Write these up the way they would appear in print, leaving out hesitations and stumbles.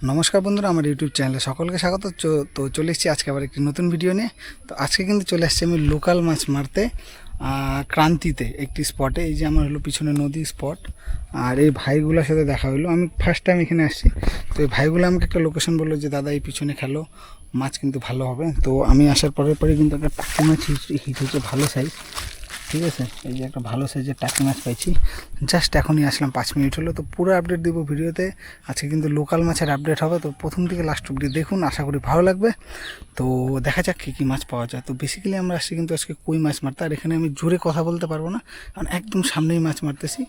নমস্কার বন্ধুরা, আমার ইউটিউব চ্যানেলে সকলকে স্বাগত। তো চলে এসেছি আজকে আবার একটি নতুন ভিডিও নিয়ে। তো আজকে কিন্তু চলে আসছি আমি লোকাল মাছ মারতে ক্রান্তিতে একটি স্পটে। এই যে আমার হলো পিছনে নদী স্পট, আর এই ভাইগুলোর সাথে দেখা হলো। আমি ফার্স্ট টাইম এখানে আসছি, তো এই ভাইগুলো আমাকে একটা লোকেশন বললো যে দাদা এই পিছনে খেলো, মাছ কিন্তু ভালো হবে। তো আমি আসার পরে কিন্তু একটা টাকি মাছ হিট হচ্ছে, ভালো সাইজ। ঠিক আছে, এই যে একটা ভালো সাইজের টাকি মাছ পাইছি। জাস্ট এখনই আসলাম, 5 মিনিট হলো। তো পুরো আপডেট দেবো ভিডিওতে। আজকে কিন্তু লোকাল মাছের আপডেট হবে, তো প্রথম থেকে লাস্ট অব্দি দেখুন, আশা করি ভালো লাগবে। তো দেখা যাক কী কী মাছ পাওয়া যায়। তো বেসিক্যালি আমরা আসছি কিন্তু আজকে কই মাছ মারতে, আর এখানে আমি জোরে কথা বলতে পারবো না, কারণ একদম সামনেই মাছ মারতেছি।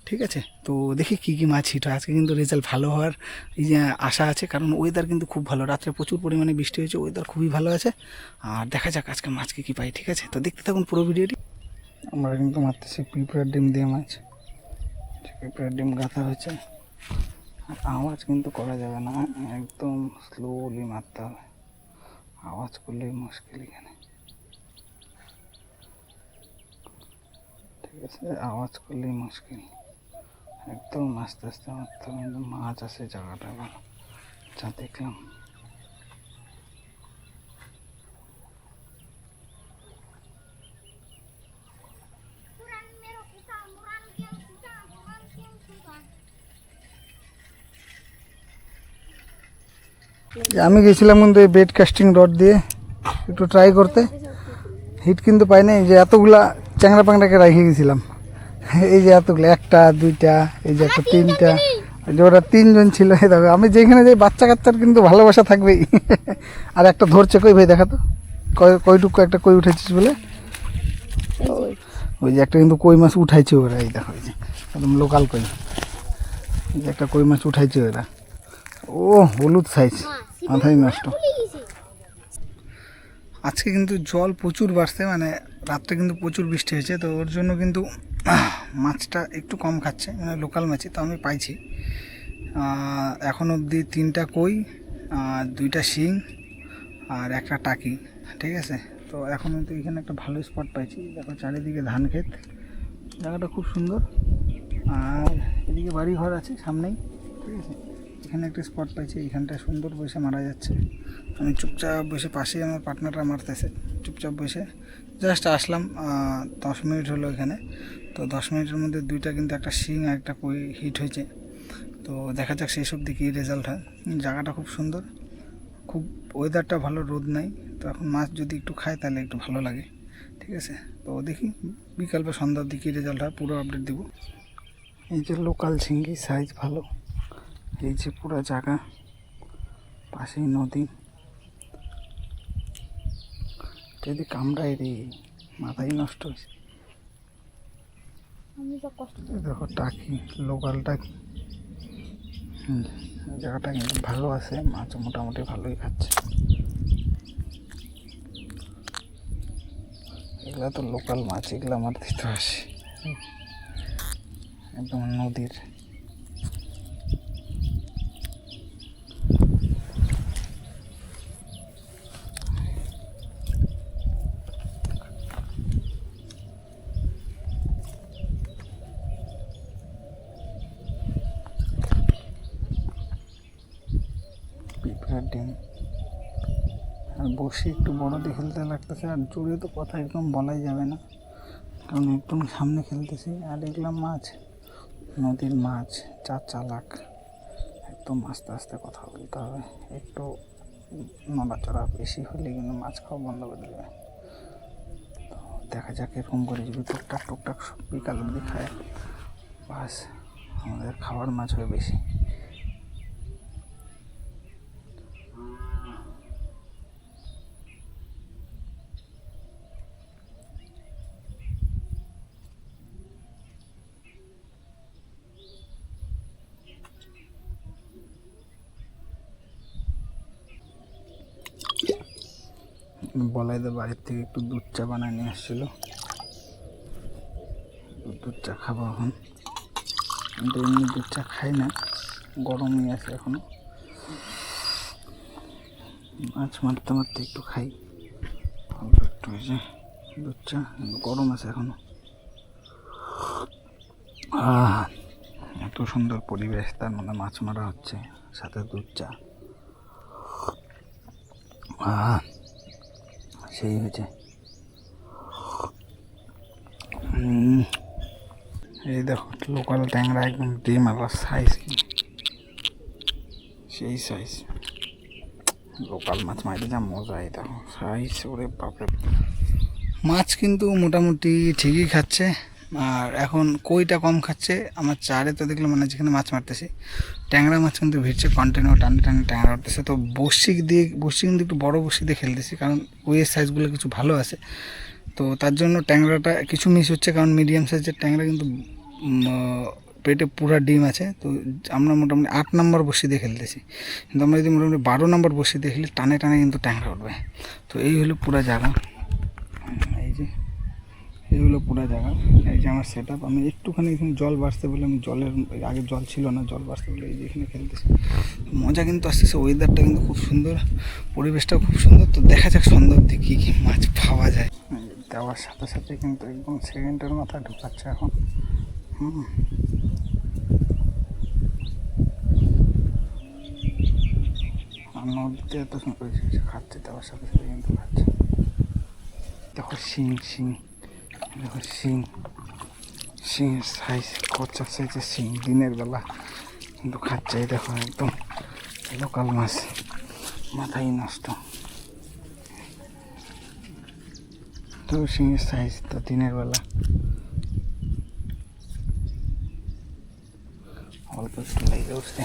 ঠিক আছে, তো দেখি কী কী মাছ হিট হয়। আজকে কিন্তু রেজাল্ট ভালো হওয়ার এই যে আশা আছে, কারণ ওয়েদার কিন্তু খুব ভালো। রাত্রে প্রচুর পরিমাণে বৃষ্টি হয়েছে, ওয়েদার খুবই ভালো আছে। আর দেখা যাক আজকে মাছ কী পাই। ঠিক আছে, তো দেখতে থাকুন পুরো ভিডিওটি। আমরা কিন্তু মারতেছি পিঁপড়ার ডিম দিয়ে মাছ। পিঁপড়ার ডিম গাঁথা হয়েছে, আর আওয়াজ কিন্তু করা যাবে না, একদম স্লোলি মারতে হবে। আওয়াজ করলেই মুশকিল এখানে। ঠিক আছে, আওয়াজ করলেই মুশকিল, একদম আস্তে আস্তে মারতে হবে। একদম মাছ আছে জায়গাটা ভালো, যা দেখলাম। আমি গেছিলাম কিন্তু এই বেড কাস্টিং রড দিয়ে একটু ট্রাই করতে, হিট কিন্তু পাই নাই। যে এতগুলা চ্যাংড়া প্যাংড়াকে রেখে গেছিলাম, এই যে এতগুলো, একটা দুইটা, এই যে একটা তিনটা, যে ওরা 3 জন ছিল। এই দেখো, আমি যেখানে যাই বাচ্চা কাচ্চার কিন্তু ভালোবাসা থাকবেই। আর একটা ধরছে কই, ভাই দেখা তো কয়টুকু একটা কই উঠেছিস বলে। ওই যে একটা কিন্তু কই মাছ উঠাইছে ওরা, এই দেখো, এই যে একদম লোকাল কই, এই যে একটা কই মাছ উঠাইছে ওরা। ও হলুদ সাইজ, মাথায় নষ্ট। আজকে কিন্তু জল প্রচুর বাড়ছে, মানে রাত্রে কিন্তু প্রচুর বৃষ্টি হয়েছে, তো ওর জন্য কিন্তু মাছটা একটু কম খাচ্ছে, মানে লোকাল মাছই তো আমি পাইছি। এখন অবধি 3টা কই, 2টা শিং, আর একটা টাকি। ঠিক আছে, তো এখন কিন্তু এখানে একটা ভালো স্পট পাইছি। দেখো চারিদিকে ধান ক্ষেত, জায়গাটা খুব সুন্দর। আর এদিকে বাড়ি ঘর আছে সামনেই। ঠিক আছে, এখানে একটা স্পট পাইছি, এখানটায় সুন্দর বসে মারা যাচ্ছে। আমি চুপচাপ বসে, পাশেই আমার পার্টনাররা মারতেছে, চুপচাপ বসে জাস্ট আসলাম। 10 মিনিট হলো এখানে। তো 10 মিনিটের মধ্যে 2টা কিন্তু, একটা শিং আর একটা কই হিট হয়েছে। তো দেখা যাক সেই সব দিকে রেজাল্ট হয়। জায়গাটা খুব সুন্দর, খুব ওয়েদারটা ভালো, রোদ নাই। তো এখন মাছ যদি একটু খায় তাহলে একটু ভালো লাগে। ঠিক আছে, তো দেখি বিকাল বা সন্ধ্যার দিকে রেজাল্ট হয়, পুরো আপডেট দিব। এই যে লোকাল ঝিঙ্গি, সাইজ ভালো। এই যে পুরো জায়গা, পাশেই নদী। যদি কামড়ায় রে, মাথাই নষ্ট হয়েছে। দেখো টাকি, লোকাল টাকি। জায়গাটা কিন্তু ভালো আছে, মাছ মোটামুটি ভালোই খাচ্ছে। এগুলা তো লোকাল মাছ, এগুলো আমার দিতে আসে একদম নদীর। পিঁপড়ার ডিম, আর বসে একটু বড়তে খেলতে লাগতেছে। আর জোরে তো কথা একদম বলাই যাবে না, কারণ একদম সামনে খেলতেছি। আর এগুলো মাছ, নদীর মাছ, যা চালাক, একদম আস্তে আস্তে কথা বলতে হবে। একটু নড়াচড়া বেশি হলে কিন্তু মাছ খাওয়া বন্ধ করে দেবে। তো দেখা যাক এরকম করে যদি টুকটাক টুকটাক বিকাল অবধি খায়, বাস আমাদের খাওয়ার মাছ হয় বেশি। বলাইদের বাড়ির থেকে একটু দুধ চা বানায় নিয়ে আসছিলো, দুধ চা খাবো এখন। কিন্তু এমনি দুধ চা খাই না, গরমই আছে এখনো। মাছ মারতে মারতে একটু খাই, একটু হয়েছে দুধ চা, গরম আছে এখনো। এত সুন্দর পরিবেশ, তার মধ্যে মাছ মারা হচ্ছে, সাথে দুধ চা, সেই হয়েছে। এই দেখো লোকাল ট্যাংরা, একদম ডিম আলাদা সাইজ, সেই সাইজ। লোকাল মাছ মাইতে যা মজা, এই দেখো সাইজ, ওরে বাপরে। মাছ কিন্তু মোটামুটি ঠিকই খাচ্ছে, আর এখন কইটা কম খাচ্ছে। আমার চারে তো দেখলাম মানে যেখানে মাছ মারতেছি ট্যাংরা মাছ কিন্তু ভিড়ছে, কন্টিনিউ টানে টানে ট্যাংরা উঠতেছে। তো বড়শি কিন্তু একটু বড়ো বড়শি দিয়ে খেলতেছি, কারণ কইয়ের সাইজগুলো কিছু ভালো আছে। তো তার জন্য ট্যাংরাটা কিছু মিস হচ্ছে, কারণ মিডিয়াম সাইজের ট্যাংরা কিন্তু পেটে পুরা ডিম আছে। তো আমরা মোটামুটি 8 নম্বর বসি দিয়ে খেলতেছি, কিন্তু আমরা যদি মোটামুটি 12 নম্বর বসি দিয়ে খেলি টানে টানে কিন্তু ট্যাংরা উঠবে। তো এই হলো পুরা জায়গা, এই যে এই হলো পুরা জায়গা। এই যে আমার সেট আপ। আমি একটুখানি এখানে জল বাড়তে বলে, আমি জলের আগে জল ছিল না, জল বাড়তে বলে এই যে এখানে খেলতেছি। মজা কিন্তু আসতেছে, ওয়েদারটা কিন্তু খুব সুন্দর, পরিবেশটাও খুব সুন্দর। তো দেখা যাক সন্ধ্যার দিকে কী কী মাছ পাওয়া যায়। দেওয়ার সাথে সাথে কিন্তু একদম সেকেন্ডের মাথা ঢুকাচ্ছে এখন। আর নদীতে এত সুন্দর খাচ্ছে, দেওয়ার সাথে সাথে কিন্তু খাচ্ছে। দেখো শিং, দেখো শিং সাইজ, কচ্চা সাইজের শিং দিনের বেলা কিন্তু খাচ্ছে। এই দেখো একদম লোকাল মাছ, মাথাই নষ্ট। তো শিঙের সাইজ তো দিনের বেলা অল্প একটু লেগে উঠছে।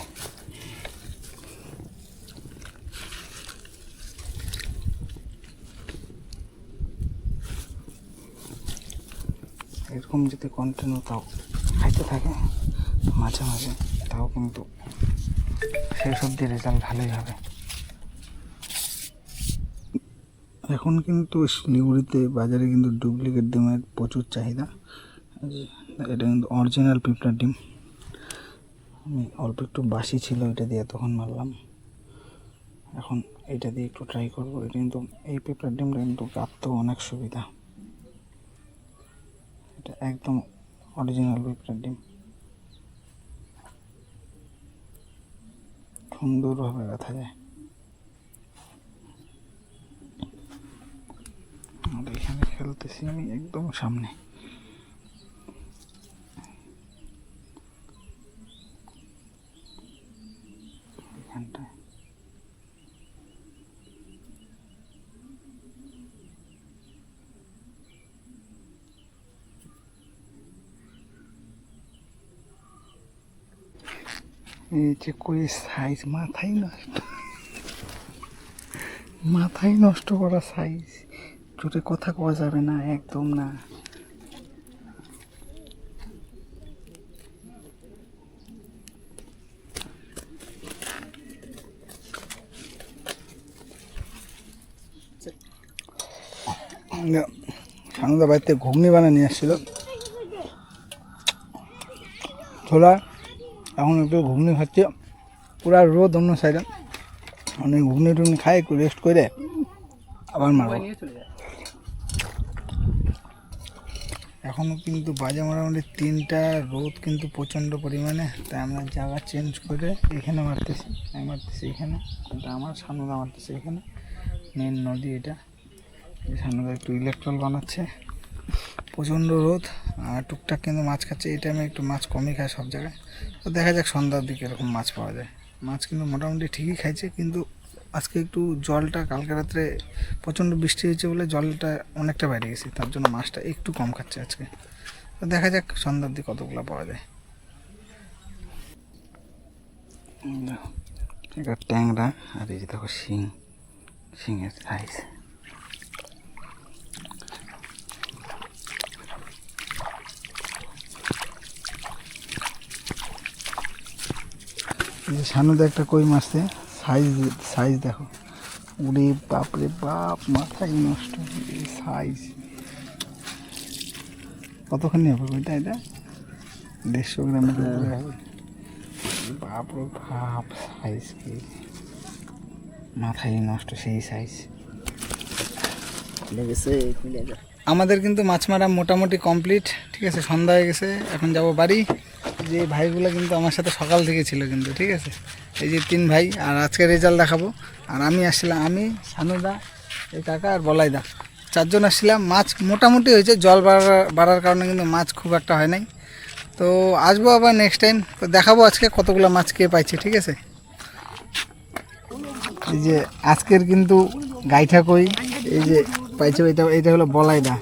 এরকম যদি কন্টিনিউ তাও খাইতে থাকে মাঝে মাঝে, তাও কিন্তু সেই সবজির রেজাল্ট ভালোই হবে। এখন কিন্তু শিলিগুড়িতে বাজারে কিন্তু ডুপ্লিকেট ডিমের প্রচুর চাহিদা। এটা কিন্তু অরিজিনাল পিঁপড়ার ডিম। আমি অল্প একটু বাসি ছিল, এটা দিয়ে তখন মারলাম। এখন এটা দিয়ে একটু ট্রাই করবো। এটা কিন্তু এই পিঁপড়ার ডিমটা কিন্তু কাটতেও অনেক সুবিধা। এটা একদম অরিজিনাল পিঁপড়ার ডিম, সুন্দরভাবে ব্যথা যায়। আর এখানে খেলতেছি আমি একদম সামনে, এখানটায়। এই যে কই সাইজ, মাথাই নষ্ট করা সাইজ। জোরে কথা কওয়া যাবে না, একদম না। সানুদা বাড়িতে ঘুগনি বানিয়ে নিয়ে আসছিল ছোলা, এখন একটু ঘুগনি খাচ্ছে। পুরা রোদ অন্য সাইডে, অনেক ঘুগনি টুগনি খাই, একটু রেস্ট করে আবার মারবো। এখনও কিন্তু বাজে মোটামুটি 3টা, রোদ কিন্তু প্রচণ্ড পরিমাণে। তাই আমরা জায়গা চেঞ্জ করে এখানে মারতেছি। আমি মারতেছি এখানে, এটা আমার সানুদা মারতেছে এখানে। মেন নদী এটা, সানুদা একটু ইলেকট্রল বানাচ্ছে। প্রচণ্ড রোদ আর টুকটাক কিন্তু মাছ খাচ্ছে। এই টাইমে একটু মাছ কমই খায় সব জায়গায়। তো দেখা যাক সন্ধ্যার দিকে এরকম মাছ পাওয়া যায়। মাছ কিন্তু মোটামুটি ঠিকই খাইছে, কিন্তু আজকে একটু জলটা, কালকে রাত্রে প্রচণ্ড বৃষ্টি হয়েছে বলে জলটা অনেকটা বেড়ে গেছে, তার জন্য মাছটা একটু কম খাচ্ছে আজকে। তো দেখা যাক সন্ধ্যার দিকে কতগুলো পাওয়া যায়। এটা ট্যাংরা, আর এই যে দেখো শিঙের সাইজ। সানুদা একটা কই মারছে, সাইজ দেখো, উড়ে বাপরে বাপ, মাথায় নষ্ট সাইজ। কতখানি হবে ওইটা? এটা 150 গ্রামের উপরে হবে। বাপরে বাপ, সাইজ কি, মাথায় নষ্ট সেই সাইজ। আমাদের কিন্তু মাছ মারা মোটামুটি কমপ্লিট, ঠিক আছে। সন্ধ্যা হয়ে গেছে, এখন যাব বাড়ি। যে ভাইগুলো কিন্তু আমার সাথে সকাল থেকে ছিল কিন্তু, ঠিক আছে। এই যে 3 ভাই, আর আজকে রেজাল্ট দেখাবো। আর আমি আসছিলাম, আমি সানুদা, এই কাকা আর বলাইদা, 4 জন আসছিলাম। মাছ মোটামুটি হয়েছে, জল বাড়ার কারণে কিন্তু মাছ খুব একটা হয় নাই। তো আসবো আবার নেক্সট টাইম, তো দেখাবো আজকে কতগুলো মাছ কে পাইছে, ঠিক আছে। এই যে আজকের কিন্তু গাইঠা কই, এই যে পাইছে, এটা হলো বলাইদা,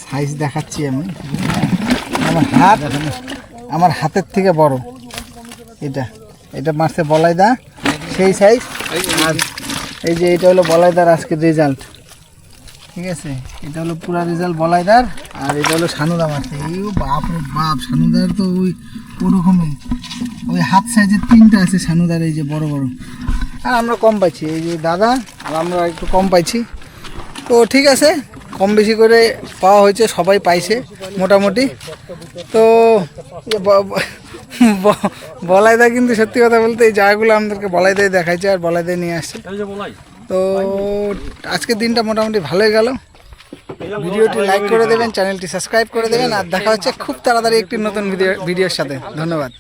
সাইজ দেখাচ্ছি আমি। আমার হাতের থেকে বড় এটা মারছে বলাইদা, সেই সাইজ। আর এই যে এটা হলো বলাইদার আজকের রেজাল্ট, ঠিক আছে। এটা হলো পুরা রেজাল্ট বলাইদার, আর এটা হলো সানুদা মারছে। এই বাপ রে বাপ, সানুদার তো ওরকমই, ওই হাত সাইজের 3টা আছে সানুদার, এই যে বড় বড়। আর আমরা কম পাইছি, এই যে দাদা আর আমরা একটু কম পাইছি। তো ঠিক আছে, কম বেশি করে পাওয়া হয়েছে, সবাই পাইছে মোটামুটি। তো বলাইদা কিন্তু সত্যি কথা বলতে এই জায়গাগুলো আমাদেরকে বলাইদাই দেখাইছে আর বলাইদাই নিয়ে আসছে। তো আজকের দিনটা মোটামুটি ভালোই গেল। ভিডিওটি লাইক করে দেবেন, চ্যানেলটি সাবস্ক্রাইব করে দেবেন, আর দেখা হচ্ছে খুব তাড়াতাড়ি একটি নতুন ভিডিওর সাথে। ধন্যবাদ।